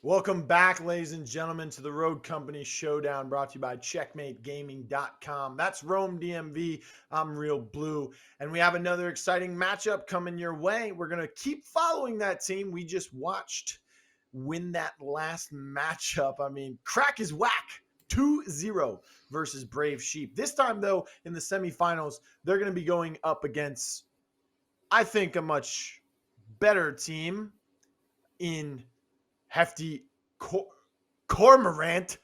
Welcome back, ladies and gentlemen, to the Road Company Showdown brought to you by CheckmateGaming.com. That's Rome DMV. I'm Real Blue. And we have another exciting matchup coming your way. We're going to keep following that team we just watched win that last matchup. I mean, Crack is whack. 2-0 versus Brave Sheep. This time, though, in the semifinals, they're going to be going up against, I think, a much better team in Hefty Cormorant.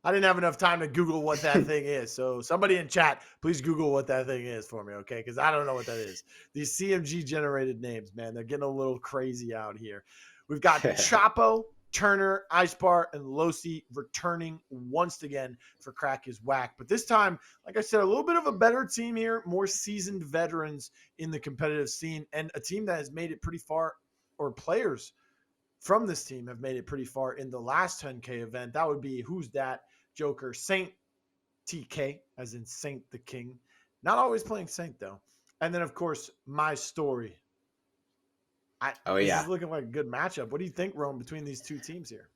I didn't have enough time to Google what that thing is. So somebody in chat, please Google what that thing is for me, okay? Because I don't know what that is. These CMG generated names, man, they're getting a little crazy out here. We've got Chapo, Turner, iSpar, and Lossy returning once again for Crack is Whack. But this time, like I said, a little bit of a better team here, more seasoned veterans in the competitive scene, and a team that has made it pretty far, or players from this team have made it pretty far in the last 10K event. That would be Who's That, Joker, SaintTK, as in Saint the King. Not always playing Saint, though. And then, of course, myStory. This is looking like a good matchup. What do you think, Rome, between these two teams here?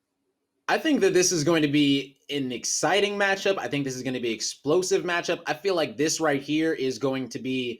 I think that this is going to be an exciting matchup. I think this is going to be an explosive matchup. I feel like this right here is going to be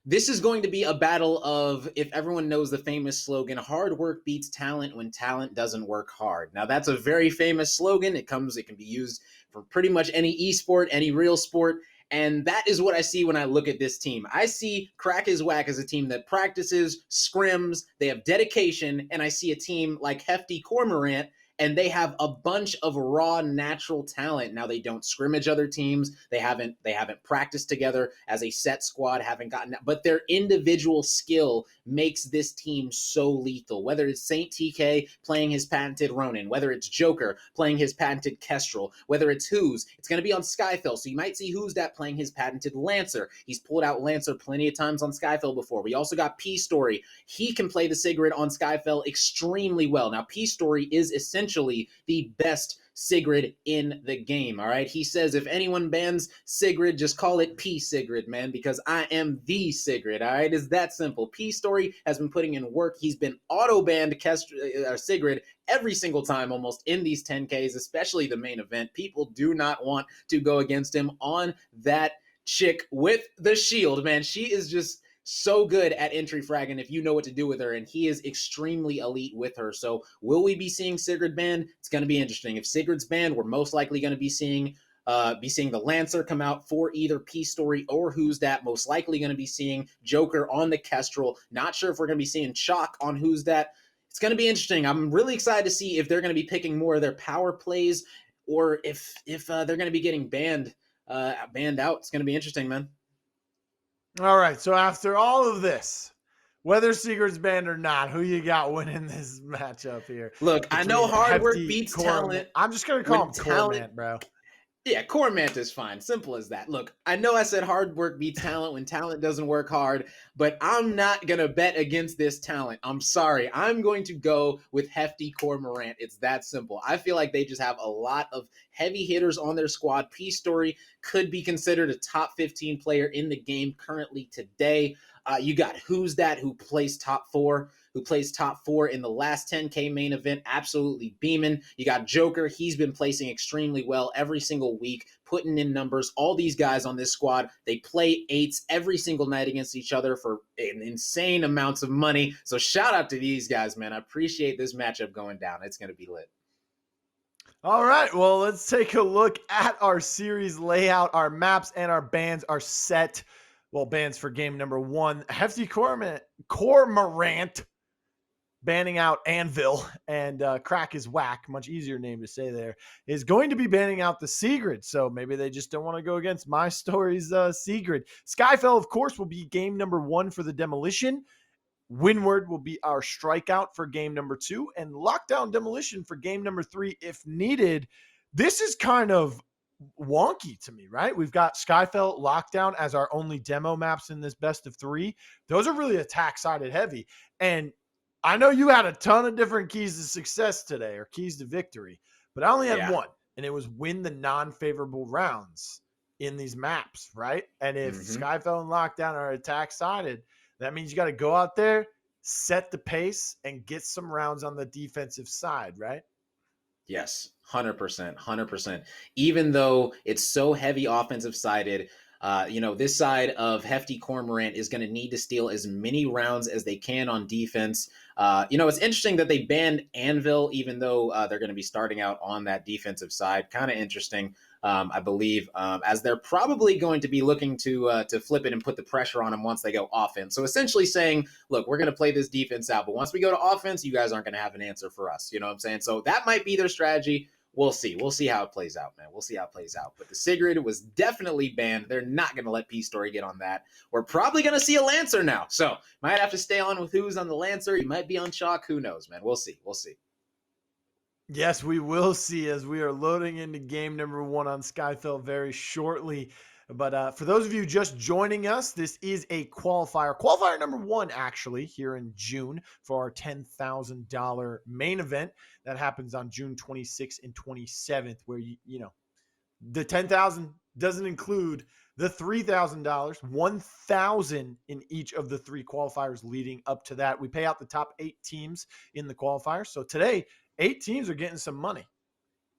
a battle of, if everyone knows the famous slogan, hard work beats talent when talent doesn't work hard. Now, that's a very famous slogan. It can be used for pretty much any esport, any real sport. And that is what I see when I look at this team. I see Crack is Whack as a team that practices, scrims, they have dedication, and I see a team like Hefty Cormorant, and they have a bunch of raw natural talent. Now, they don't scrimmage other teams. They haven't practiced together as a set squad, haven't gotten, but their individual skill makes this team so lethal. Whether it's SaintTK playing his patented Ronin, whether it's Joker playing his patented Kestrel, whether it's it's going to be on Skyfell. So you might see Who's That playing his patented Lancer. He's pulled out Lancer plenty of times on Skyfell before. We also got myPstory. He can play the Sigrid on Skyfell extremely well. Now, myPstory is essentially the best Sigrid in the game, all right? He says, if anyone bans Sigrid, just call it Sigrid, man, because I am the Sigrid, all right? It's that simple. myPstory has been putting in work. He's been auto-banned Sigrid every single time almost in these 10Ks, especially the main event. People do not want to go against him on that chick with the shield, man. She is just so good at entry fragging if you know what to do with her, and he is extremely elite with her. So will we be seeing Sigrid banned? It's going to be interesting. If Sigrid's banned, we're most likely going to be seeing the Lancer come out for either myPstory or Who's That. Most likely going to be seeing Joker on the Kestrel. Not sure if we're going to be seeing Chalk on Who's That. It's going to be interesting. I'm really excited to see if they're going to be picking more of their power plays, or if they're going to be getting banned out. It's going to be interesting, man. All right, so after all of this, whether Sigurd's banned or not, who you got winning this matchup here? Look, I know hard work beats talent. I'm just going to call him Cormorant, bro. Yeah, Cormorant is fine. Simple as that. Look, I know I said hard work beats talent when talent doesn't work hard, but I'm not going to bet against this talent. I'm sorry. I'm going to go with Hefty Cormorant. It's that simple. I feel like they just have a lot of heavy hitters on their squad. myPstory could be considered a top 15 player in the game currently today. You got Who's That, who plays top four in the last 10K main event, absolutely beaming. You got Joker. He's been placing extremely well every single week, putting in numbers. All these guys on this squad, they play eights every single night against each other for insane amounts of money. So shout out to these guys, man. I appreciate this matchup going down. It's going to be lit. All right, well, let's take a look at our series layout. Our maps and our bans are set. Well, bans for game number 1. Hefty Cormorant banning out Anvil, and Crack is Whack, much easier name to say there, is going to be banning out the Sigrid. So maybe they just don't want to go against myStory's Sigrid. Skyfell, of course, will be game number 1 for the Demolition. Windward will be our strikeout for game number 2, and Lockdown Demolition for game number 3 if needed. This is kind of wonky to me, right? We've got Skyfell, Lockdown as our only demo maps in this best of 3. Those are really attack-sided heavy. And I know you had a ton of different keys to success today, or keys to victory, but I only had one, and it was win the non-favorable rounds in these maps, right? And if Skyfell and Lockdown are attack-sided, that means you got to go out there, set the pace, and get some rounds on the defensive side, right? Yes, 100%, 100%. Even though it's so heavy offensive sided, this side of Hefty Cormorant is going to need to steal as many rounds as they can on defense. It's interesting that they banned Anvil, even though they're going to be starting out on that defensive side. Kind of interesting, I believe, as they're probably going to be looking to flip it and put the pressure on them once they go offense. So essentially saying, look, we're going to play this defense out, but once we go to offense, you guys aren't going to have an answer for us. You know what I'm saying? So that might be their strategy. We'll see. We'll see how it plays out, man. We'll see how it plays out. But the Sigrid was definitely banned. They're not going to let myPstory get on that. We're probably going to see a Lancer now. So might have to stay on with who's on the Lancer. He might be on Chalk. Who knows, man? We'll see. We'll see. Yes, we will see as we are loading into game number 1 on Skyfell very shortly. But for those of you just joining us, this is a qualifier number 1, actually, here in June for our $10,000 main event that happens on June 26th and 27th, where the 10,000 doesn't include the $3,000, 1,000 in each of the 3 qualifiers leading up to that. We pay out the top 8 teams in the qualifier. So today, 8 teams are getting some money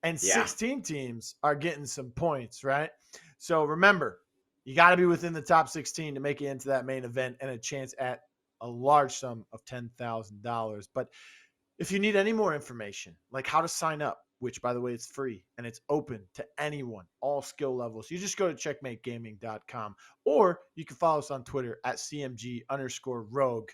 and 16 teams are getting some points, right? So remember, you got to be within the top 16 to make it into that main event and a chance at a large sum of $10,000. But if you need any more information, like how to sign up, which by the way, is free and it's open to anyone, all skill levels, you just go to checkmategaming.com, or you can follow us on Twitter at CMG_rogue.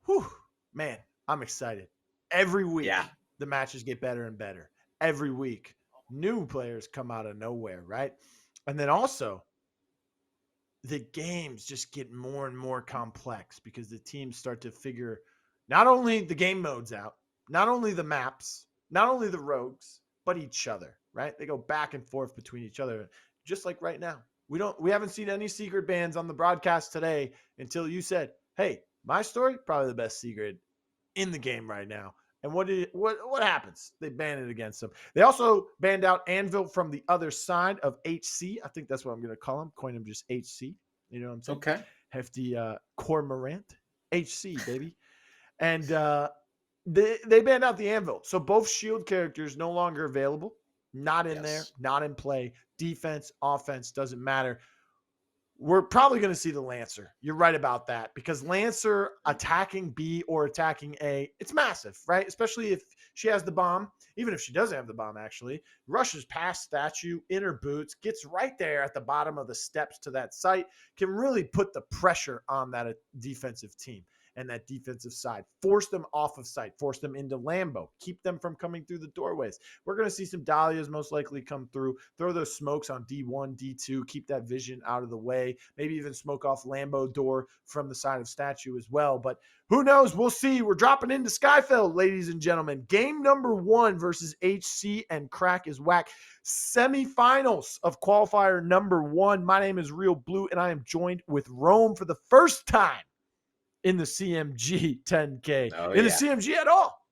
Whew, man, I'm excited. Every week, the matches get better and better. Every week, new players come out of nowhere, right? And then also, the games just get more and more complex because the teams start to figure not only the game modes out, not only the maps, not only the rogues, but each other, right? They go back and forth between each other, just like right now. We haven't seen any secret bans on the broadcast today until you said, "Hey, myStory, probably the best secret in the game right now." And what happens? They ban it against them. They also banned out Anvil from the other side of HC. I think that's what I'm going to call him. Coin him just HC. You know what I'm saying? Okay. Hefty Cormorant. HC, baby. And they banned out the Anvil. So both shield characters no longer available. Not in there. Not in play. Defense, offense, doesn't matter. We're probably going to see the Lancer. You're right about that, because Lancer attacking B or attacking A, it's massive, right? Especially if she has the bomb. Even if she doesn't have the bomb, actually, rushes past statue, inner boots, gets right there at the bottom of the steps to that site, can really put the pressure on that defensive team and that defensive side. Force them off of site, force them into Lambo, keep them from coming through the doorways. We're going to see some Dahlias most likely come through, throw those smokes on D1, D2, keep that vision out of the way, maybe even smoke off Lambo door from the side of statue as well. But who knows? We'll see. We're dropping into Skyfell, ladies and gentlemen. Game number 1 versus HC and Crack is Whack. Semifinals of qualifier number 1. My name is realBlu, and I am joined with Rome for the first time in the CMG 10K, the CMG at all.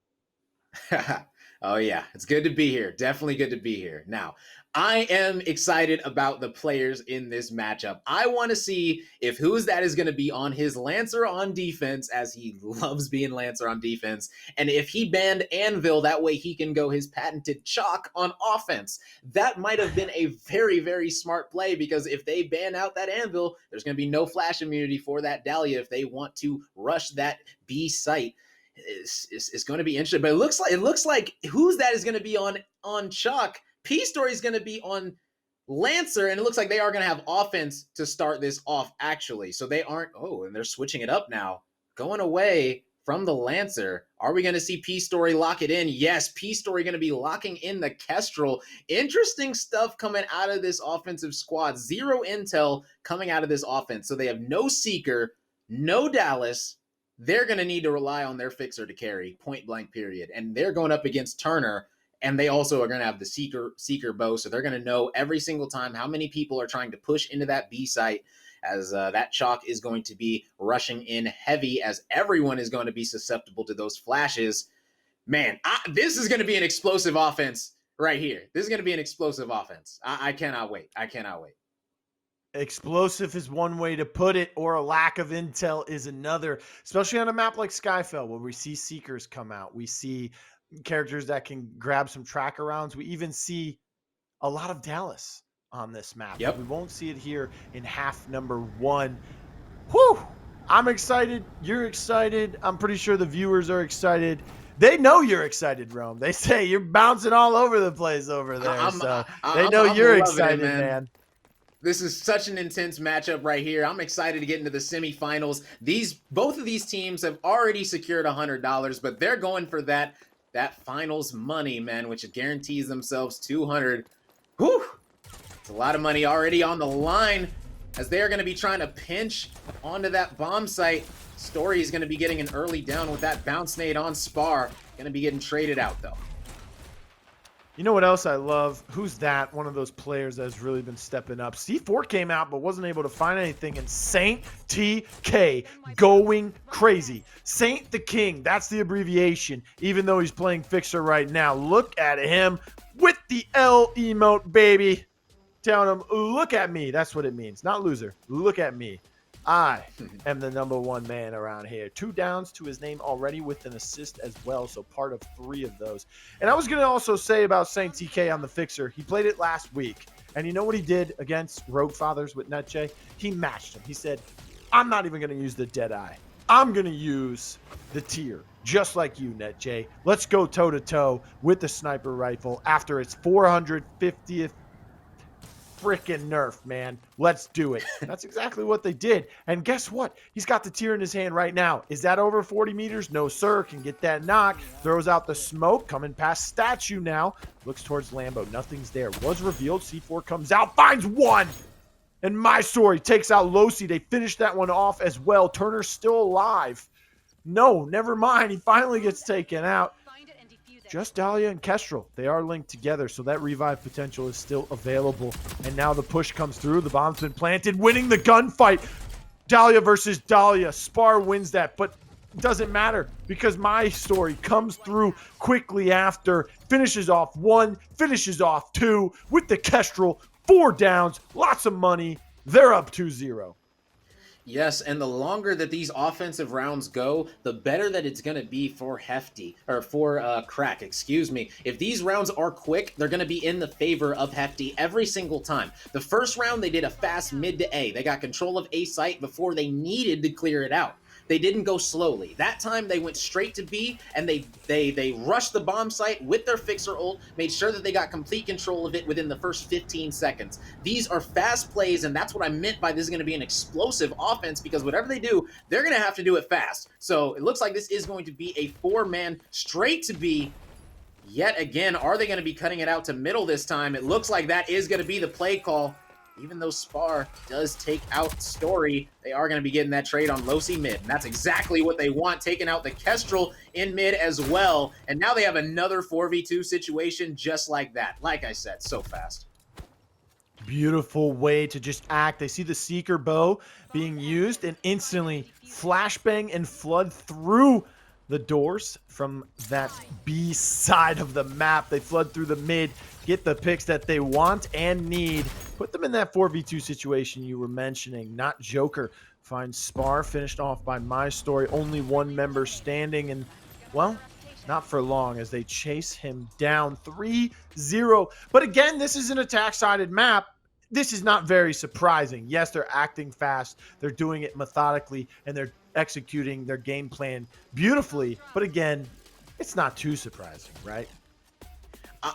Oh, yeah. It's good to be here. Definitely good to be here. Now, I am excited about the players in this matchup. I want to see if who's that is going to be on his Lancer on defense, as he loves being Lancer on defense, and if he banned Anvil, that way he can go his patented Chalk on offense. That might have been a very, very smart play, because if they ban out that Anvil, there's going to be no flash immunity for that Dahlia if they want to rush that B site. It's going to be interesting, but it looks like who's that is going to be on Chalk. myPstory is going to be on Lancer, and it looks like they are going to have offense to start this off, actually. So they aren't. Oh, and they're switching it up now, going away from the Lancer. Are we going to see myPstory lock it in? Yes, myPstory going to be locking in the Kestrel. Interesting stuff coming out of this offensive squad. 0 intel coming out of this offense. So they have no Seeker, no Dallas. They're going to need to rely on their fixer to carry, point blank period. And they're going up against Turner, and they also are going to have the Seeker bow. So they're going to know every single time how many people are trying to push into that B site, as that Chalk is going to be rushing in heavy, as everyone is going to be susceptible to those flashes. Man, this is going to be an explosive offense right here. This is going to be an explosive offense. I cannot wait. I cannot wait. Explosive is one way to put it, or a lack of intel is another, especially on a map like Skyfell, where we see Seekers come out. We see characters that can grab some tracker rounds. We even see a lot of Dallas on this map. Yep. We won't see it here in half number 1. Whew! I'm excited. You're excited. I'm pretty sure the viewers are excited. They know you're excited, Rome. They say you're bouncing all over the place over there. They know you're excited, man. This is such an intense matchup right here. I'm excited to get into the semifinals. Both of these teams have already secured $100, but they're going for that finals money, man, which guarantees themselves 200. Whew! It's a lot of money already on the line, as they are going to be trying to pinch onto that bomb site. Story is going to be getting an early down with that bounce nade on Spar. Going to be getting traded out, though. You know what else I love? Who's that? One of those players that has really been stepping up. C4 came out but wasn't able to find anything, and SaintTK going crazy. Saint the King, that's the abbreviation, even though he's playing Fixer right now. Look at him with the L emote, baby. Telling him, look at me. That's what it means. Not loser. Look at me. I am the #1 man around here. 2 downs to his name already with an assist as well, so part of 3 of those. And I was going to also say about SaintTK on the Fixer, he played it last week. And you know what he did against Rogue Fathers with Nutj? He matched him. He said, I'm not even going to use the Deadeye. I'm going to use the tier, just like you, Nutj. Let's go toe-to-toe with the sniper rifle after its 450th freaking nerf, man. Let's do it. That's exactly what they did. And guess what? He's got the tier in his hand right now. Is that over 40 meters? No, sir. Can get that knock. Throws out the smoke. Coming past statue now. Looks towards Lambo. Nothing's there. Was revealed. C4 comes out. Finds one. And myPstory takes out Lossy. They finished that one off as well. Turner's still alive. No, never mind. He finally gets taken out. Just Dahlia and Kestrel. They are linked together, so that revive potential is still available. And now the push comes through. The bomb's been planted, winning the gunfight. Dahlia versus Dahlia. Spar wins that, but it doesn't matter because myPstory comes through quickly after. Finishes off 1, finishes off 2 with the Kestrel. 4 downs, lots of money. They're up 2-0. Yes, and the longer that these offensive rounds go, the better that it's going to be for Hefty, or for Crack, excuse me. If these rounds are quick, they're going to be in the favor of Hefty every single time. The first round, they did a fast mid to A. They got control of A site before they needed to clear it out. They didn't go slowly. That time they went straight to B, and they rushed the bomb site with their Fixer ult, made sure that they got complete control of it within the first 15 seconds. These are fast plays, and that's what I meant by this is going to be an explosive offense, because whatever they do, they're going to have to do it fast. So it looks like this is going to be a 4-man straight to B. Yet again, are they going to be cutting it out to middle this time? It looks like that is going to be the play call. Even though Spar does take out Story, they are going to be getting that trade on Lossy mid. And that's exactly what they want, taking out the Kestrel in mid as well. And now they have another 4v2 situation just like that. Like I said, so fast. Beautiful way to just act. They see the Seeker bow being used and instantly flashbang and flood through the doors from that B side of the map. They flood through the mid, get the picks that they want and need, put them in that 4v2 situation you were mentioning. Notjoker finds Spar, finished off by myPstory. Only 1 member standing, and, well, not for long as they chase him down 3-0. But again, this is an attack-sided map. This is not very surprising. Yes, they're acting fast. They're doing it methodically, and they're executing their game plan beautifully. But again, it's not too surprising, right?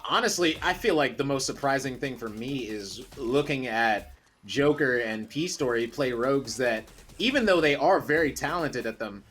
Honestly, I feel like the most surprising thing for me is looking at Joker and myPstory play rogues that, even though they are very talented at them,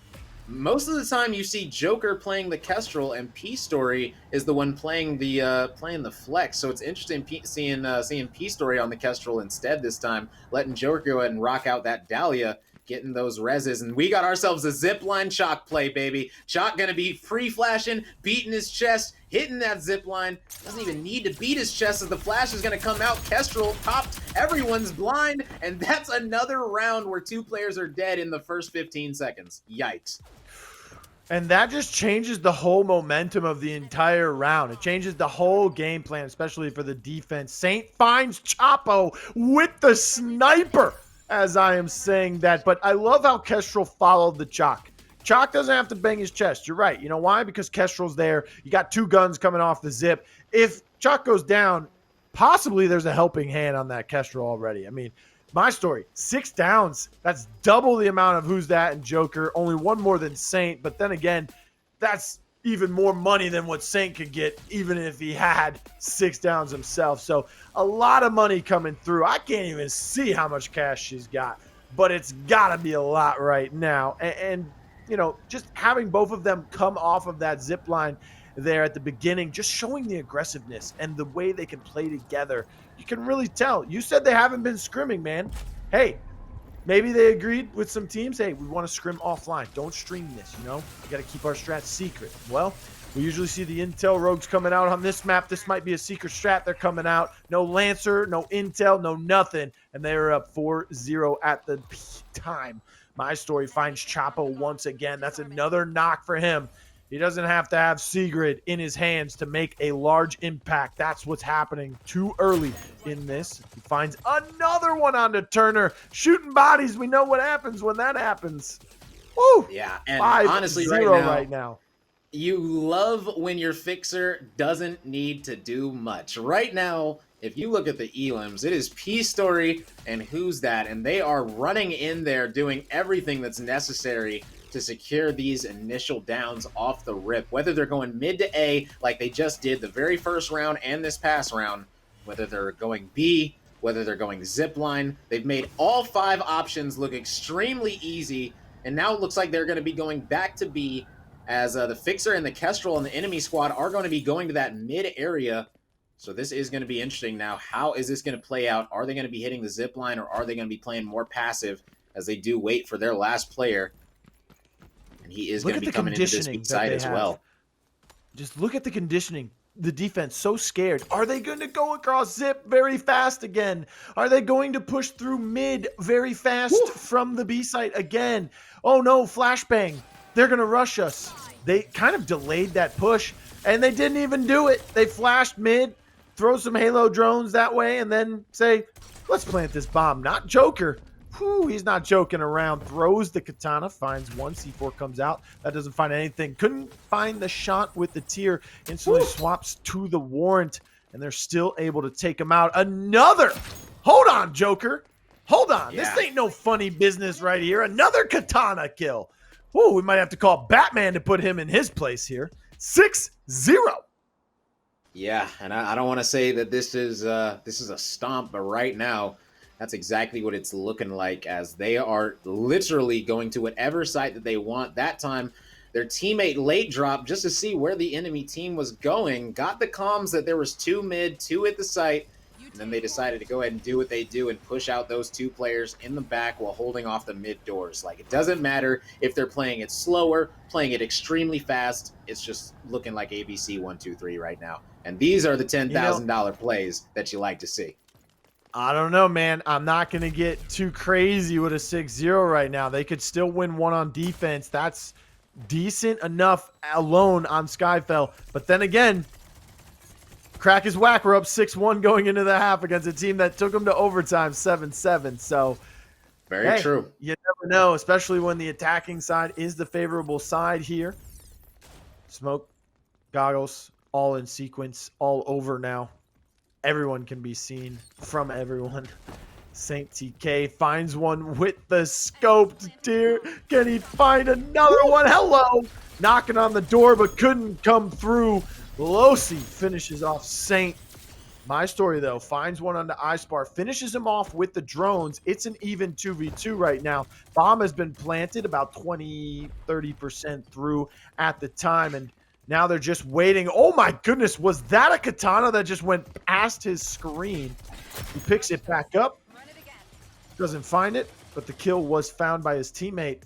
most of the time you see Joker playing the Kestrel and myPstory is the one playing the flex. So it's interesting seeing myPstory on the Kestrel instead this time, letting Joker go ahead and rock out that Dahlia, getting those reses. And we got ourselves a zipline Chalk play, baby. Chalk gonna be free flashing, beating his chest, hitting that zipline. Doesn't even need to beat his chest as the flash is gonna come out. Kestrel popped, everyone's blind, and that's another round where 2 players are dead in the first 15 seconds. Yikes. And that just changes the whole momentum of the entire round. It changes the whole game plan, especially for the defense. Saint finds Chapo with the sniper, as I am saying that. But I love how Kestrel followed the Chalk. Chalk doesn't have to bang his chest. You're right. You know why? Because Kestrel's there. You got 2 guns coming off the zip. If Chalk goes down, possibly there's a helping hand on that Kestrel already. I mean, myStory, 6 downs. That's double the amount of Who's That and Joker. Only 1 more than Saint. But then again, that's even more money than what Saint could get, even if he had 6 downs himself. So a lot of money coming through. I can't even see how much cash she's got, but it's got to be a lot right now. And you know, just having both of them come off of that zip line there at the beginning, just showing the aggressiveness and the way they can play together. You can really tell. You said they haven't been scrimming, man. Hey, maybe they agreed with some teams. Hey, we want to scrim offline. Don't stream this, you know? We got to keep our strats secret. Well, we usually see the intel rogues coming out on this map. This might be a secret strat. They're coming out. No Lancer, no intel, no nothing. And they're up 4-0 at the time. myStory finds Chapo once again. That's another knock for him. He doesn't have to have Sigrid in his hands to make a large impact. That's what's happening too early in this. He finds another one onto Turner. Shooting bodies. We know what happens when that happens. Woo! Yeah, and 5-0 honestly, right now. You love when your fixer doesn't need to do much. Right now, if you look at the elims, it is myPstory and Who's That, and they are running in there doing everything that's necessary to secure these initial downs off the rip, whether they're going mid to A like they just did the very first round and this past round, whether they're going B, whether they're going zip line. They've made all 5 options look extremely easy, and now it looks like they're going to be going back to B as the Fixer and the Kestrel and the enemy squad are going to be going to that mid area. So this is going to be interesting now. How is this going to play out? Are they going to be hitting the zip line, or are they going to be playing more passive as they do wait for their last player? And he is going to be coming into this big side as well. Just look at the conditioning. The defense so scared. Are they going to go across zip very fast again? Are they going to push through mid very fast from the B site again? Oh no, flashbang. They're going to rush us. They kind of delayed that push, and they didn't even do it. They flashed mid, throw some Halo drones that way, and then say, let's plant this bomb. Not Joker. Whew, he's not joking around. Throws the katana, finds one. C4 comes out. That doesn't find anything. Couldn't find the shot with the tier. Instantly swaps to the warrant, and they're still able to take him out. Another. Hold on, Joker. Hold on. Yeah. This ain't no funny business right here. Another katana kill. Whoa, we might have to call Batman to put him in his place here. 6-0. Yeah, and I don't want to say that this is a stomp, but right now, that's exactly what it's looking like, as they are literally going to whatever site that they want. That time, their teammate late dropped just to see where the enemy team was going, got the comms that there was 2 mid, 2 at the site, and then they decided to go ahead and do what they do and push out those 2 players in the back while holding off the mid doors. Like, it doesn't matter if they're playing it slower, playing it extremely fast. It's just looking like ABC 1-2-3 right now. And these are the $10,000 plays that you like to see. I don't know, man. I'm not going to get too crazy with a 6-0 right now. They could still win 1 on defense. That's decent enough alone on Skyfell. But then again, crack is whack. We're up 6-1 going into the half against a team that took them to overtime 7-7. So, very true. You never know, especially when the attacking side is the favorable side here. Smoke, goggles, all in sequence, all over now. Everyone can be seen from everyone. SaintTK finds one with the scoped tier. Can he find another one? Hello! Knocking on the door, but couldn't come through. Lossy finishes off Saint. myStory, though, finds one onto iSpar. Finishes him off with the drones. It's an even 2v2 right now. Bomb has been planted about 20-30% through at the time, and now they're just waiting. Oh my goodness, was that a katana that just went past his screen? He picks it back up. Doesn't find it, but the kill was found by his teammate.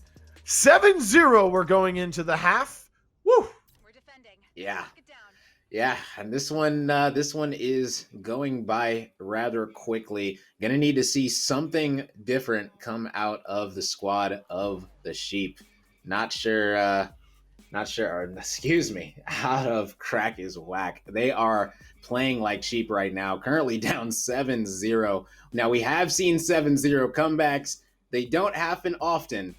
7-0, we're going into the half. Woo! We're defending. Yeah. Yeah, and this one is going by rather quickly. Gonna need to see something different come out of the squad of the Sheep. Not sure, or excuse me, out of crack is whack. They are playing like sheep right now, currently down 7-0. Now, we have seen 7-0 comebacks. They don't happen often,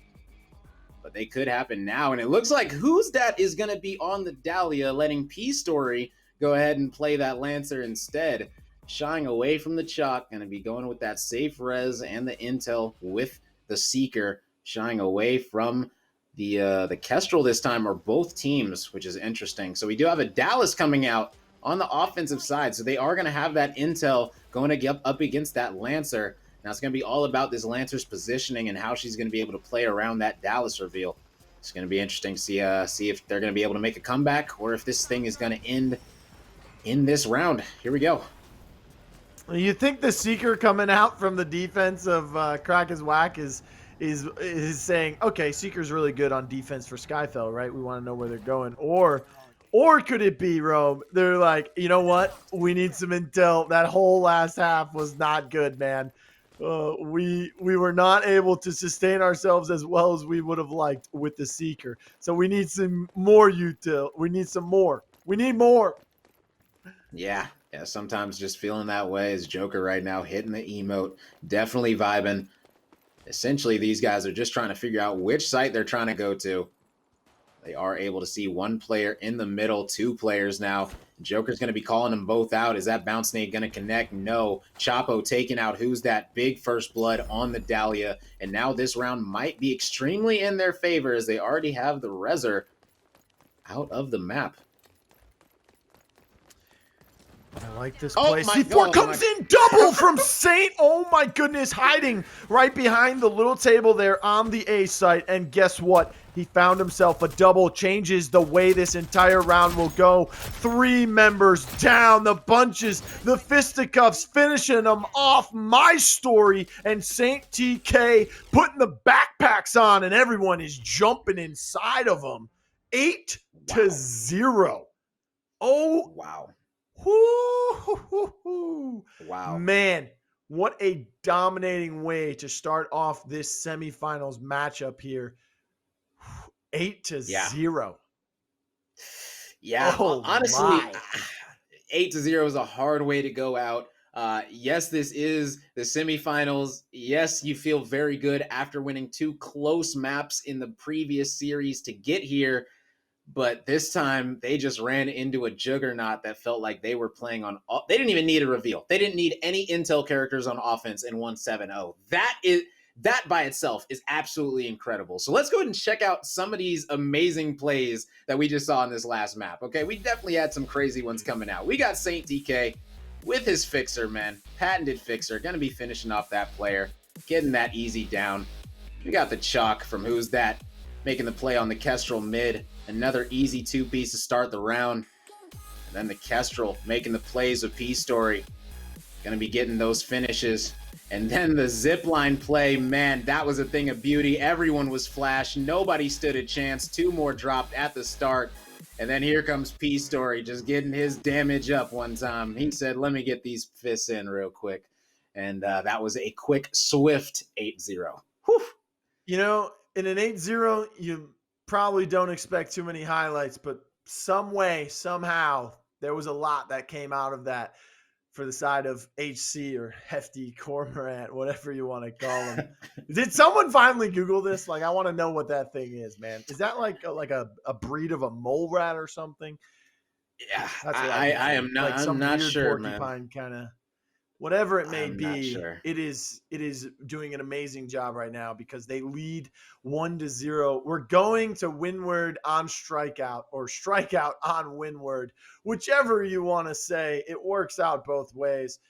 but they could happen now. And it looks like Who's That is going to be on the Dahlia, letting myPstory go ahead and play that Lancer instead. Shying away from the Chalk, going to be going with that safe res and the intel with the Seeker. Shying away from the Kestrel this time, or both teams, which is interesting. So we do have a Dallas coming out on the offensive side. So they are going to have that intel going to get up against that Lancer. Now it's going to be all about this Lancer's positioning and how she's going to be able to play around that Dallas reveal. It's going to be interesting to see if they're going to be able to make a comeback or if this thing is going to end in this round. Here we go. You think the Seeker coming out from the defense of Crack is Whack is saying, okay, Seeker's really good on defense for Skyfell, right? We want to know where they're going. Or could it be, Rome? They're like, you know what? We need some intel. That whole last half was not good, man. We were not able to sustain ourselves as well as we would have liked with the Seeker. So we need some more util. We need some more. We need more. Yeah, sometimes just feeling that way is Joker right now, hitting the emote, definitely vibing. Essentially, these guys are just trying to figure out which site they're trying to go to. They are able to see one player in the middle, two players now. Joker's going to be calling them both out. Is that Bounce Nade going to connect? No. Chapo taking out Who's That, big first blood on the Dahlia. And now this round might be extremely in their favor as they already have the Reser out of the map. I like this play. C4 comes in double from Saint. Oh my goodness, hiding right behind the little table there on the A site. And guess what? He found himself a double. Changes the way this entire round will go. 3 members down, the bunches, the fisticuffs, finishing them off. myPstory and SaintTK putting the backpacks on, and everyone is jumping inside of them. 8-0. Oh, wow. Wow. Man, what a dominating way to start off this semifinals matchup here. 8-0. Yeah, honestly, 8-0 is a hard way to go out. Yes, this is the semifinals. Yes, you feel very good after winning 2 close maps in the previous series to get here. But this time, they just ran into a juggernaut that felt like they were playing on... They didn't even need a reveal. They didn't need any intel characters on offense in 1-7-0. That by itself is absolutely incredible. So let's go ahead and check out some of these amazing plays that we just saw in this last map. Okay, we definitely had some crazy ones coming out. We got SaintTK with his fixer, man. Patented fixer. Going to be finishing off that player. Getting that easy down. We got the Chalk from Who's That, making the play on the Kestrel mid. Another easy 2-piece to start the round. And then the Kestrel making the plays with myPstory. Going to be getting those finishes. And then the zipline play, man, that was a thing of beauty. Everyone was flashed. Nobody stood a chance. 2 more dropped at the start. And then here comes myPstory just getting his damage up one time. He said, let me get these fists in real quick. And that was a quick, swift 8-0. Whew. You know, in an 8-0, you probably don't expect too many highlights, but some way, somehow, there was a lot that came out of that for the side of HC or Hefty Cormorant, whatever you want to call him. Did someone finally Google this? Like, I want to know what that thing is, man. Is that like a breed of a mole rat or something? Yeah, that's what I am not. Like I'm not sure, porcupine kind of. Whatever it may be, sure. it is doing an amazing job right now because they lead 1-0. We're going to windward on strikeout or strikeout on windward, whichever you want to say. It works out both ways.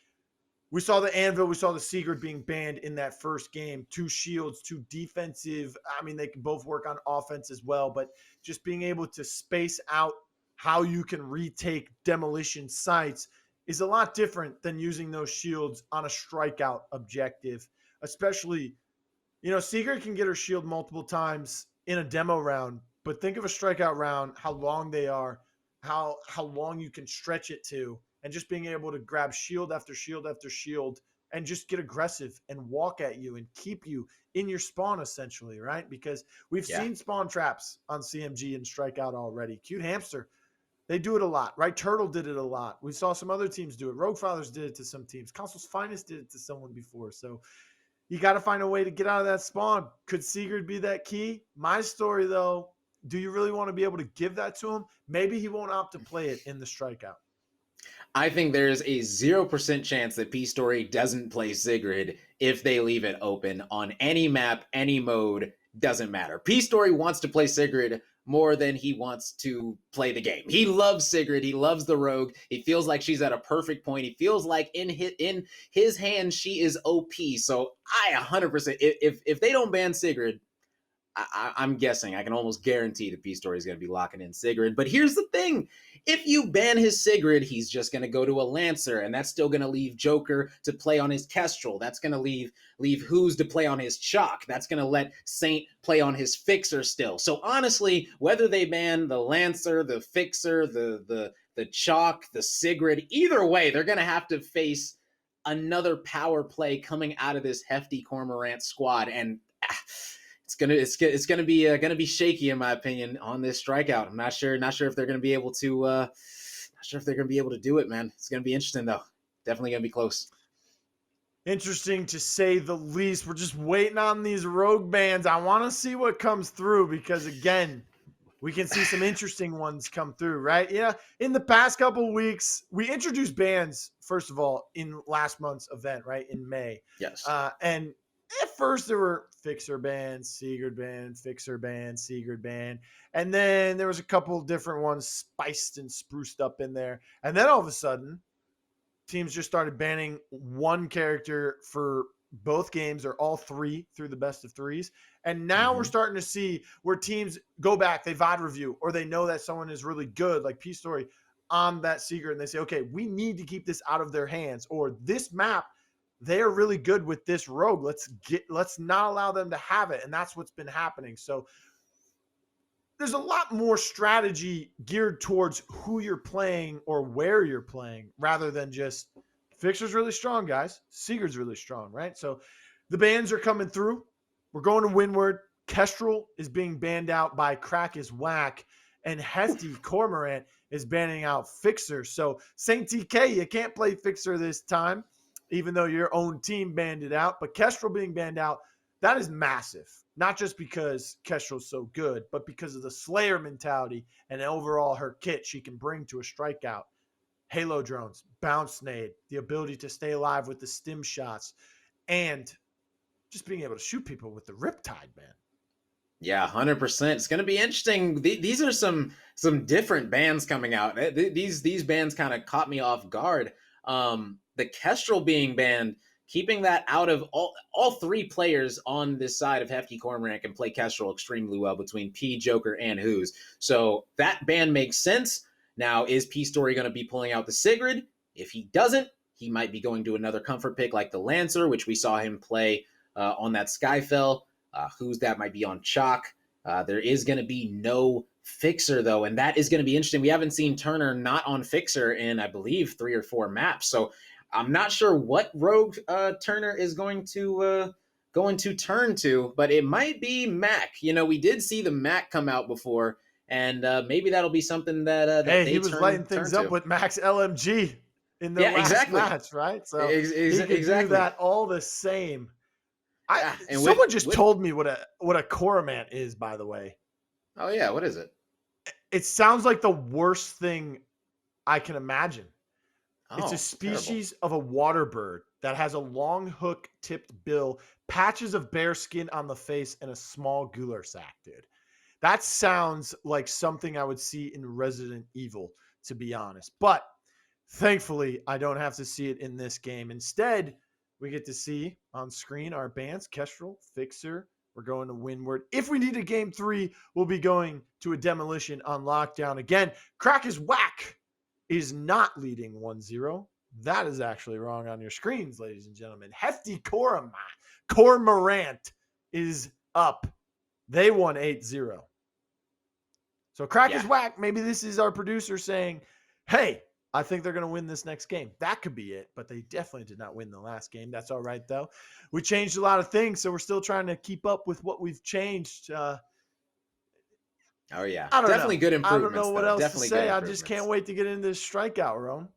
We saw the Anvil, we saw the Secret being banned in that first game. 2 shields, 2 defensive. I mean, they can both work on offense as well, but just being able to space out how you can retake demolition sites is a lot different than using those shields on a strikeout objective, especially, Secret can get her shield multiple times in a demo round, but think of a strikeout round, how long they are, how long you can stretch it to, and just being able to grab shield after shield after shield and just get aggressive and walk at you and keep you in your spawn essentially, right? Because we've seen spawn traps on CMG and strikeout already. Cute Hamster, they do it a lot, right? Turtle did it a lot. We saw some other teams do it. Rogue Fathers did it to some teams. Console's Finest did it to someone before. So, You got to find a way to get out of that spawn. Could Sigurd be that key? myStory, though, do you really want to be able to give that to him? Maybe he won't opt to play it in the strikeout. I think there's a 0% chance that myPstory doesn't play Sigrid if they leave it open on any map, any mode, doesn't matter. myPstory wants to play Sigrid more than he wants to play the game. He loves Sigrid. He loves the rogue. He feels like she's at a perfect point. He feels like in his hands she is OP. So I 100%, if they don't ban Sigrid, I'm guessing, I can almost guarantee that myPstory is going to be locking in Sigrid. But here's the thing. If you ban his Sigrid, he's just going to go to a Lancer, and that's still going to leave Joker to play on his Kestrel. That's going to leave Who's to play on his Chalk. That's going to let Saint play on his Fixer still. So honestly, whether they ban the Lancer, the Fixer, the Chalk, the Sigrid, either way, they're going to have to face another power play coming out of this Hefty Cormorant squad. And it's gonna be shaky in my opinion on this strikeout. I'm not sure if they're gonna be able to do it, man. It's gonna be interesting though. Definitely gonna be close. Interesting to say the least. We're just waiting on these rogue bans. I want to see what comes through because again, we can see some interesting ones come through, right? Yeah. In the past couple of weeks, we introduced bans, first of all, in last month's event, right? In May. Yes. And at first there were Fixer ban, Sigurd ban, Fixer ban, Sigurd ban. And then there was a couple different ones spiced and spruced up in there. And then all of a sudden, teams just started banning one character for both games or all three through the best of threes. And now we're starting to see where teams go back, they VOD review, or they know that someone is really good, like myPstory, on that Sigurd, and they say, okay, we need to keep this out of their hands, or this map, they are really good with this rogue. Let's not allow them to have it. And that's what's been happening. So there's a lot more strategy geared towards who you're playing or where you're playing rather than just Fixer's really strong, guys. Sigurd's really strong, right? So the bans are coming through. We're going to Windward. Kestrel is being banned out by Crack is Whack, and Hefty Cormorant is banning out Fixer. So SaintTK, you can't play Fixer this time, even though your own team banned it out. But Kestrel being banned out, that is massive. Not just because Kestrel's so good, but because of the Slayer mentality and overall her kit she can bring to a strikeout. Halo drones, bounce nade, the ability to stay alive with the stim shots, and just being able to shoot people with the Riptide, man. Yeah, 100%. It's going to be interesting. These are some different bands coming out. These bands kind of caught me off guard. The Kestrel being banned, keeping that out of all three players on this side of Hefty Cormorant can play Kestrel extremely well between P, Joker, and Who's. So that ban makes sense. Now, is myPstory going to be pulling out the Sigrid? If he doesn't, he might be going to another comfort pick like the Lancer, which we saw him play on that Skyfell. Who's that might be on Chalk. There is going to be no Fixer, though, and that is going to be interesting. We haven't seen Turner not on Fixer in, I believe, 3 or 4 maps. So I'm not sure what rogue Turner is going to turn to, but it might be Mac. You know, we did see the Mac come out before, and maybe that'll be something that hey, he was lighting things up with Max LMG in the last match, right? So he could do that all the same. Someone just told me what a Cormorant is, by the way. Oh yeah, what is it? It sounds like the worst thing I can imagine. It's a species of a water bird that has a long hook-tipped bill, patches of bare skin on the face, and a small gular sac, dude. That sounds like something I would see in Resident Evil, to be honest. But thankfully, I don't have to see it in this game. Instead, we get to see on screen our bans, Kestrel, Fixer. We're going to Windward. If we need a game 3, we'll be going to a demolition on lockdown. Again, Crack is Whack is not leading 1-0. That is actually wrong on your screens, ladies and gentlemen. Hefty Cormorant is up. They won 8-0. So Crack is Whack. Maybe this is our producer saying, hey, I think they're going to win this next game. That could be it, but they definitely did not win the last game. That's all right, though. We changed a lot of things, so we're still trying to keep up with what we've changed. Oh, yeah. Definitely good improvements. I don't know what else to say. I just can't wait to get into this strikeout, Rome.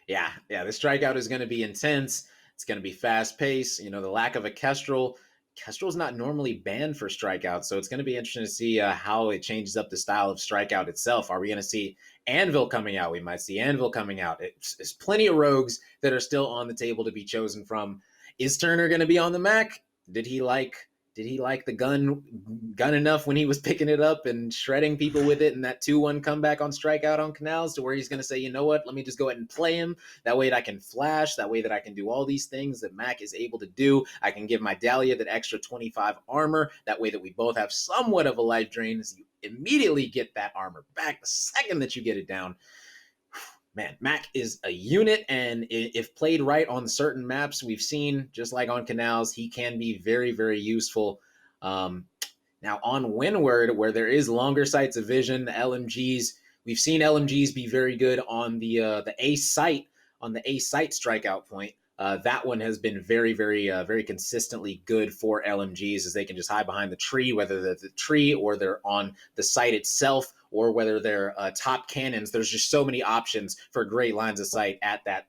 Yeah. The strikeout is going to be intense. It's going to be fast paced. You know, the lack of a Kestrel. Kestrel's not normally banned for strikeouts, so it's going to be interesting to see how it changes up the style of strikeout itself. Are we going to see Anvil coming out? We might see Anvil coming out. There's plenty of rogues that are still on the table to be chosen from. Is Turner going to be on the Mac? Did he like the gun enough when he was picking it up and shredding people with it, and that 2-1 comeback on strikeout on Canals, to where he's going to say, you know what, let me just go ahead and play him. That way that I can flash, that way that I can do all these things that Mac is able to do. I can give my Dahlia that extra 25 armor. That way that we both have somewhat of a life drain, as you immediately get that armor back the second that you get it down. Man, Mac is a unit, and if played right on certain maps, we've seen, just like on Canals, he can be very, very useful. Now, on Windward, where there is longer sights of vision, the LMGs, we've seen LMGs be very good on the A site, strikeout point. That one has been very, very consistently good for LMGs, as they can just hide behind the tree, whether they're the tree or they're on the site itself, or whether they're top cannons. There's just so many options for great lines of sight at that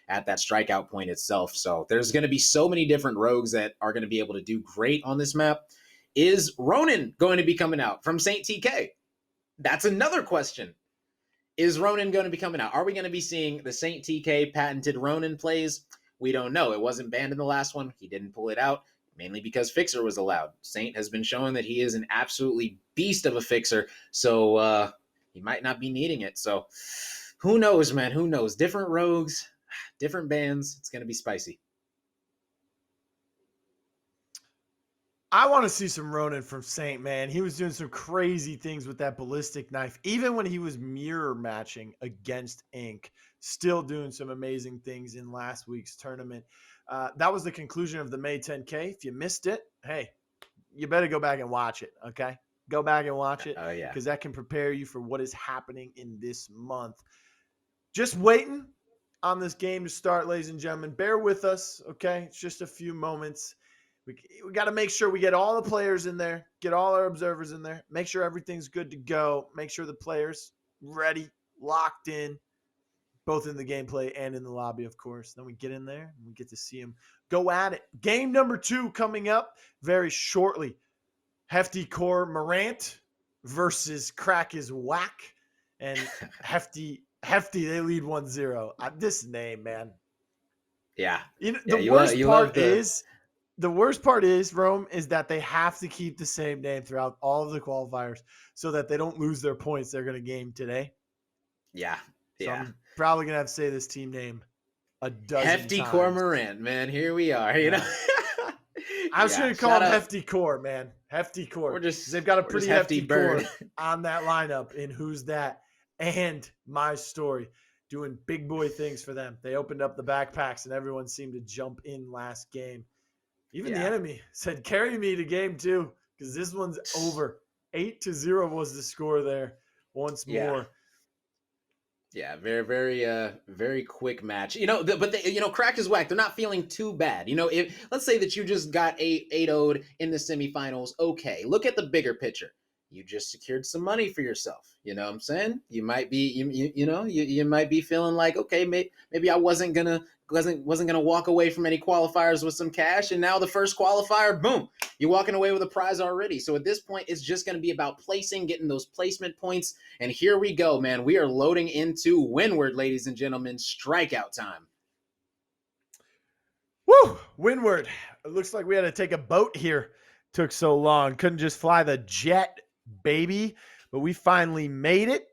strikeout point itself. So there's going to be so many different rogues that are going to be able to do great on this map. Is Ronin going to be coming out from SaintTK? That's another question. Is Ronin going to be coming out? Are we going to be seeing the SaintTK patented Ronin plays? We don't know. It wasn't banned in the last one. He didn't pull it out, mainly because Fixer was allowed. Saint has been showing that he is an absolutely beast of a Fixer, so he might not be needing it. So who knows, man? Who knows? Different rogues, different bans. It's going to be spicy. I want to see some Ronin from Saint, man. He was doing some crazy things with that ballistic knife. Even when he was mirror matching against Ink, still doing some amazing things in last week's tournament. That was the conclusion of the May 10K. If you missed it, hey, you better go back and watch it, okay? Go back and watch it, because that can prepare you for what is happening in this month. Just waiting on this game to start, ladies and gentlemen. Bear with us, okay? It's just a few moments. We got to make sure we get all the players in there, get all our observers in there, make sure everything's good to go, make sure the players ready, locked in, both in the gameplay and in the lobby, of course. Then we get in there and we get to see them go at it. Game number 2 coming up very shortly. Hefty Cormorant versus Crack is Whack. And Hefty, they lead 1-0. This name, man. Yeah. The worst part is, Rome, is that they have to keep the same name throughout all of the qualifiers so that they don't lose their points they're going to game today. Yeah. So I'm probably going to have to say this team name a dozen Hefty times. Cormorant, man. Here we are, you know. I was going to call him Hefty Core, man. Hefty Core. They've got a pretty hefty bird on that lineup in Who's That and myStory, doing big boy things for them. They opened up the backpacks and everyone seemed to jump in last game. Even the enemy said, carry me to game 2, because this one's over. 8-0 was the score there once more. Yeah, very quick match. You know, Crack is Whack. They're not feeling too bad. You know, if let's say that you just got 8-0'd in the semifinals, okay. Look at the bigger picture. You just secured some money for yourself. You know what I'm saying? You might be, you might be feeling like, okay, maybe I wasn't gonna walk away from any qualifiers with some cash, and now the first qualifier, boom, you're walking away with a prize already. So at this point, it's just going to be about placing, getting those placement points, and here we go, man. We are loading into Windward, ladies and gentlemen. Strikeout time. Woo! Windward. It looks like we had to take a boat here. Took so long. Couldn't just fly the jet, baby. But we finally made it.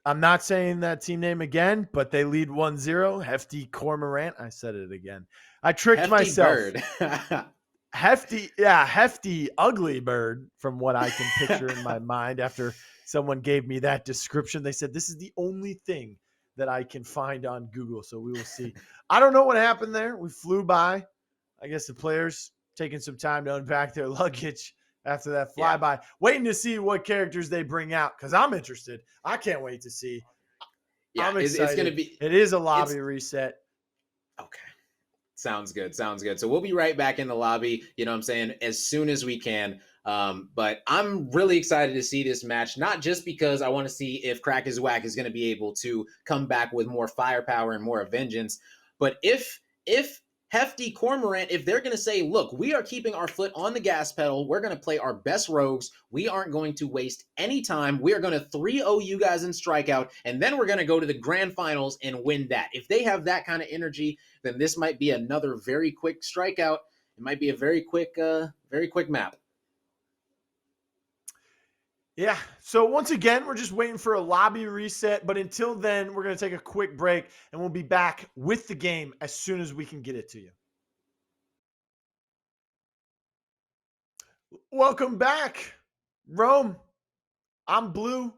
I'm not saying that team name again, but they lead 1-0. Hefty Cormorant. I said it again. I tricked myself. Bird. Hefty ugly bird, from what I can picture in my mind after someone gave me that description. They said this is the only thing that I can find on Google, so we will see. I don't know what happened there. We flew by. I guess the players taking some time to unpack their luggage after that flyby, waiting to see what characters they bring out, because I'm interested. I can't wait to see. Yeah, I'm excited. It's going to be. It is a lobby reset. Okay. Sounds good. So we'll be right back in the lobby, you know what I'm saying, as soon as we can. But I'm really excited to see this match, not just because I want to see if Crack is Whack is going to be able to come back with more firepower and more vengeance, But if Hefty Cormorant, if they're going to say, look, we are keeping our foot on the gas pedal, we're going to play our best rogues, we aren't going to waste any time, we are going to 3-0 you guys in strikeout, and then we're going to go to the grand finals and win that. If they have that kind of energy, then this might be another very quick strikeout. It might be a very quick map. Yeah. So once again, we're just waiting for a lobby reset. But until then, we're going to take a quick break and we'll be back with the game as soon as we can get it to you. Welcome back, Rome. I'm Blue,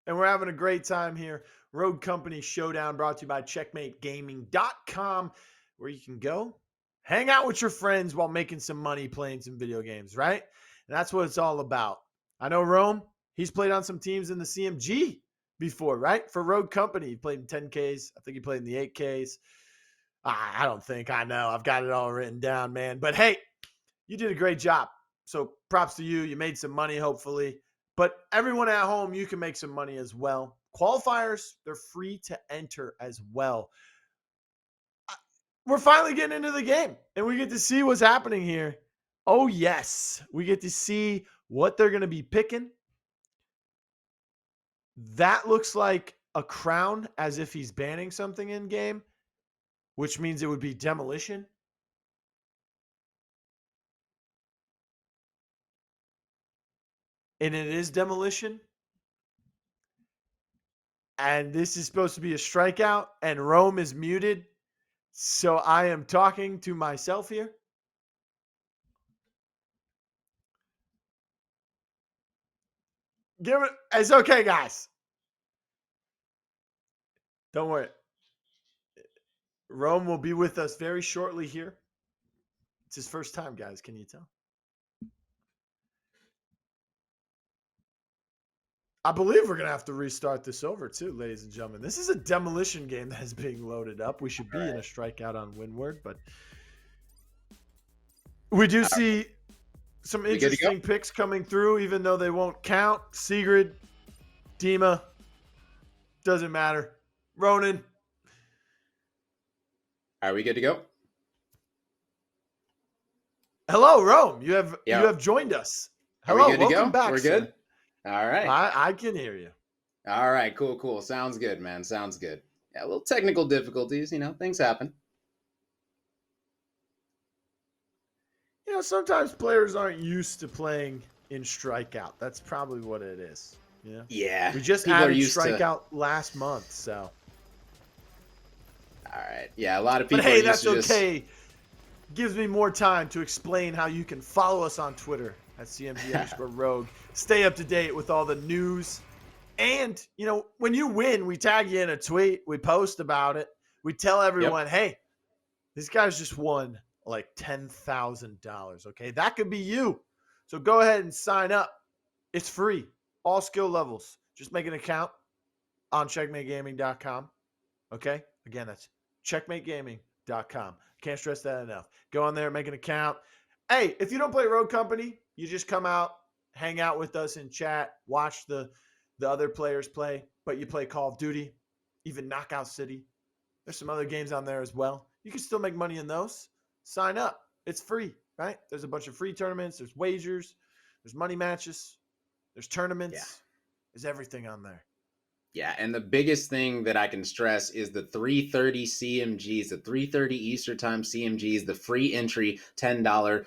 and we're having a great time here. Rogue Company Showdown brought to you by CheckmateGaming.com, where you can go hang out with your friends while making some money playing some video games, right? And that's what it's all about. I know Rome, he's played on some teams in the CMG before, right? For Rogue Company, he played in 10Ks. I think he played in the 8Ks. I don't think. I know. I've got it all written down, man. But hey, you did a great job. So props to you. You made some money, hopefully. But everyone at home, you can make some money as well. Qualifiers, they're free to enter as well. We're finally getting into the game, and we get to see what's happening here. Oh, yes. We get to see what they're going to be picking. That looks like a crown, as if he's banning something in game, which means it would be demolition. And it is demolition. And this is supposed to be a strikeout, and Rome is muted. So I am talking to myself here. Give it. It's okay, guys. Don't worry. Rome will be with us very shortly here. It's his first time, guys. Can you tell? I believe we're going to have to restart this over, too, ladies and gentlemen. This is a demolition game that is being loaded up. We should be in a strikeout on Windward, but we do see some interesting picks coming through, even though they won't count. Sigrid, Dima, doesn't matter. Ronan. Are we good to go? Hello, Rome. You have joined us. Hello, welcome back. We're good. Sir. All right. I can hear you. All right, cool. Sounds good, man. Sounds good. Yeah, a little technical difficulties, things happen. Sometimes players aren't used to playing in strikeout. That's probably what it is. Yeah. Yeah. We just added strikeout last month, so. All right. Yeah, a lot of people. But hey, that's okay. Gives me more time to explain how you can follow us on Twitter at CMG_Rogue. Stay up to date with all the news. And, when you win, we tag you in a tweet. We post about it. We tell everyone, hey, these guys just won like $10,000. Okay. That could be you. So go ahead and sign up. It's free. All skill levels. Just make an account on CheckmateGaming.com. Okay. Again, that's CheckmateGaming.com. Can't stress that enough. Go on there, make an account. Hey, if you don't play Rogue Company, you just come out, hang out with us in chat, watch the other players play, but you play Call of Duty, even Knockout City. There's some other games on there as well. You can still make money in those. Sign up. It's free, right? There's a bunch of free tournaments. There's wagers. There's money matches. There's tournaments. Yeah. There's everything on there. Yeah, and the biggest thing that I can stress is the 3:30 CMGs, the 3:30 Eastern Time CMGs, the free entry $10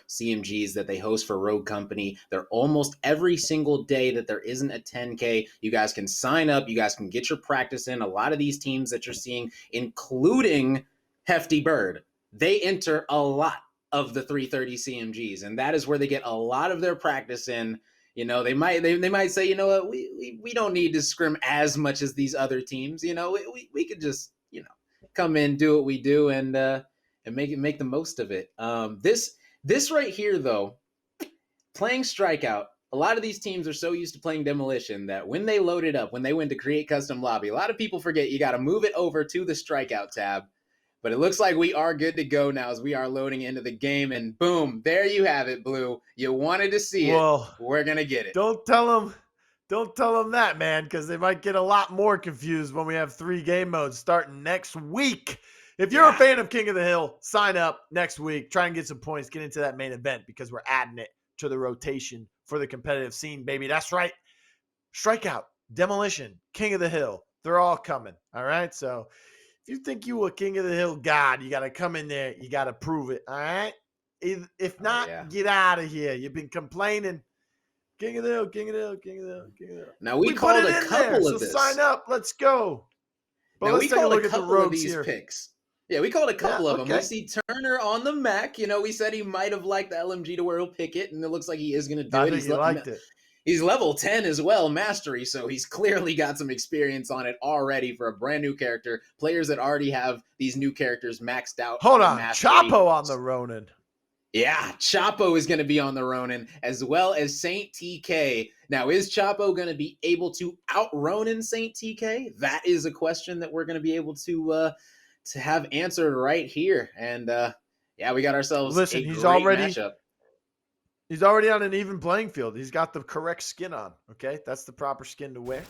CMGs that they host for Rogue Company. They're almost every single day that there isn't a 10K. You guys can sign up. You guys can get your practice in. A lot of these teams that you're seeing, including Hefty Bird, they enter a lot of the 3:30 CMGs, and that is where they get a lot of their practice in. They might say, you know what, we don't need to scrim as much as these other teams. We could just, come in, do what we do, and make the most of it. This right here, though, playing strikeout, a lot of these teams are so used to playing demolition that when they load it up, when they went to create custom lobby, a lot of people forget you got to move it over to the strikeout tab. But it looks like we are good to go now as we are loading into the game. And boom, there you have it, Blue. You wanted to see it. We're going to get it. Don't tell them that, man, because they might get a lot more confused when we have 3 game modes starting next week. If you're a Yeah. fan of King of the Hill, sign up next week. Try and get some points. Get into that main event because we're adding it to the rotation for the competitive scene, baby. That's right. Strikeout, Demolition, King of the Hill. They're all coming. All right. So if you think you a King of the Hill god, you got to come in there. You got to prove it. All right. If not, get out of here. You've been complaining. King of the Hill, King of the Hill, King of the Hill, King of the Hill. Now we put called it a in there. couple So of this. sign up. Let's go. But Now let's we take a called a look at the couple of rogues these here. picks. Yeah, we called a couple of them. We Okay. see Turner on the Mac. You know, we said he might have liked the LMG to where he'll pick it, and it looks like he is going to do I it. think he liked it. He's level 10 as well, Mastery, so he's clearly got some experience on it already for a brand new character. Players that already have these new characters maxed out. Hold on. Mastery. Chapo on the Ronin. Yeah, Chapo is going to be on the Ronin, as well as SaintTK. Now, is Chapo going to be able to out-Ronin SaintTK? That is a question that we're going to be able to have answered right here. And, yeah, we got ourselves a great matchup. He's already on an even playing field. He's got the correct skin on, okay? That's the proper skin to wear.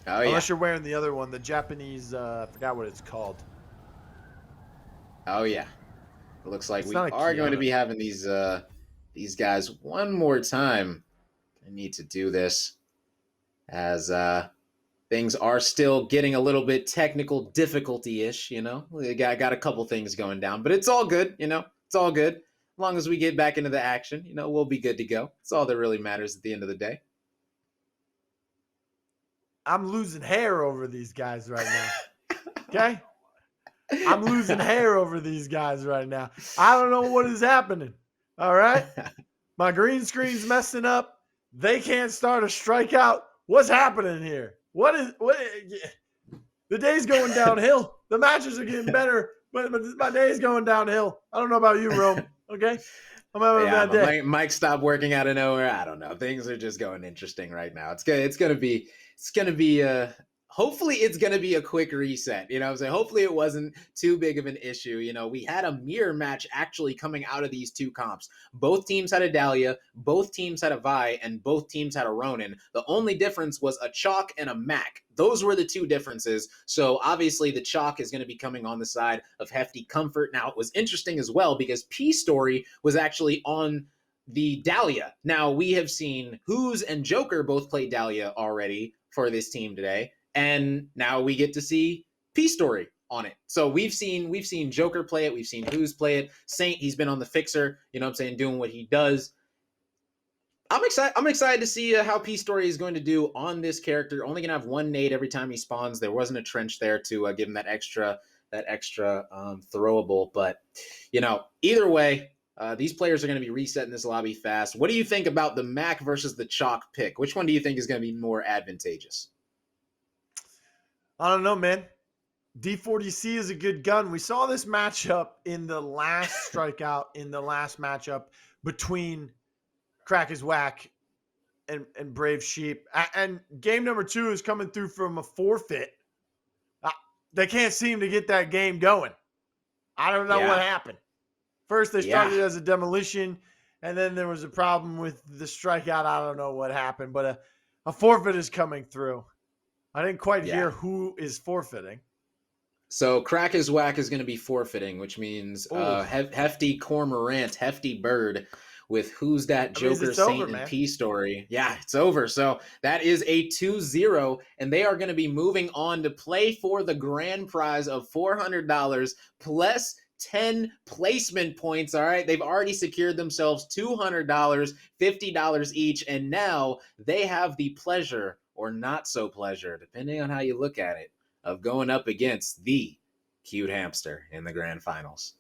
Oh, yeah. Unless you're wearing the other one, the Japanese, I forgot what it's called. Oh, yeah. It looks like we are going to be having these guys one more time. I need to do this as things are still getting a little bit technical difficulty-ish, you know? We got a couple things going down, but it's all good, you know? It's all good. As long as we get back into the action, you know, we'll be good to go. It's all that really matters at the end of the day. I'm losing hair over these guys right now. Okay? I'm losing hair over these guys right now. I don't know what is happening. All right? My green screen's messing up. They can't start a strikeout. What's happening here? What? The day's going downhill. The matches are getting better, but my day's going downhill. I don't know about you, Rome. Okay? I'm having a bad day. Mike stopped working out of nowhere. I don't know. Things are just going interesting right now. It's gonna be hopefully it's going to be a quick reset. You know what I'm saying? Hopefully it wasn't too big of an issue. You know, we had a mirror match actually coming out of these two comps. Both teams had a Dahlia, both teams had a Vi, and both teams had a Ronin. The only difference was a Chalk and a Mac. Those were the two differences. So obviously the Chalk is going to be coming on the side of Hefty Comfort. Now, it was interesting as well because P-Story was actually on the Dahlia. Now, we have seen Who's and Joker both play Dahlia already for this team today. And now we get to see P-Story on it. So we've seen Joker play it. We've seen Who's play it. Saint, he's been on the fixer, you know what I'm saying, doing what he does. I'm excited to see how P-Story is going to do on this character. Only going to have one nade every time he spawns. There wasn't a trench there to give him that extra throwable. But, you know, either way, these players are going to be resetting this lobby fast. What do you think about the Mac versus the Chalk pick? Which one do you think is going to be more advantageous? I don't know, man. D40C is a good gun. We saw this matchup in the last strikeout, in the last matchup between Crack is Whack and Brave Sheep. And game number 2 is coming through from a forfeit. They can't seem to get that game going. I don't know what happened. First, they started as a demolition, and then there was a problem with the strikeout. I don't know what happened, but a forfeit is coming through. I didn't quite hear who is forfeiting. So Crack is Whack is going to be forfeiting, which means Hefty Cormorant, Hefty Bird with Who's That Joker, Saint, and P-Story. Yeah, it's over. So that is a 2-0, and they are going to be moving on to play for the grand prize of $400 plus 10 placement points. All right, they've already secured themselves $200, $50 each, and now they have the pleasure or not so pleasure, depending on how you look at it, of going up against the Cute Hamster in the grand finals.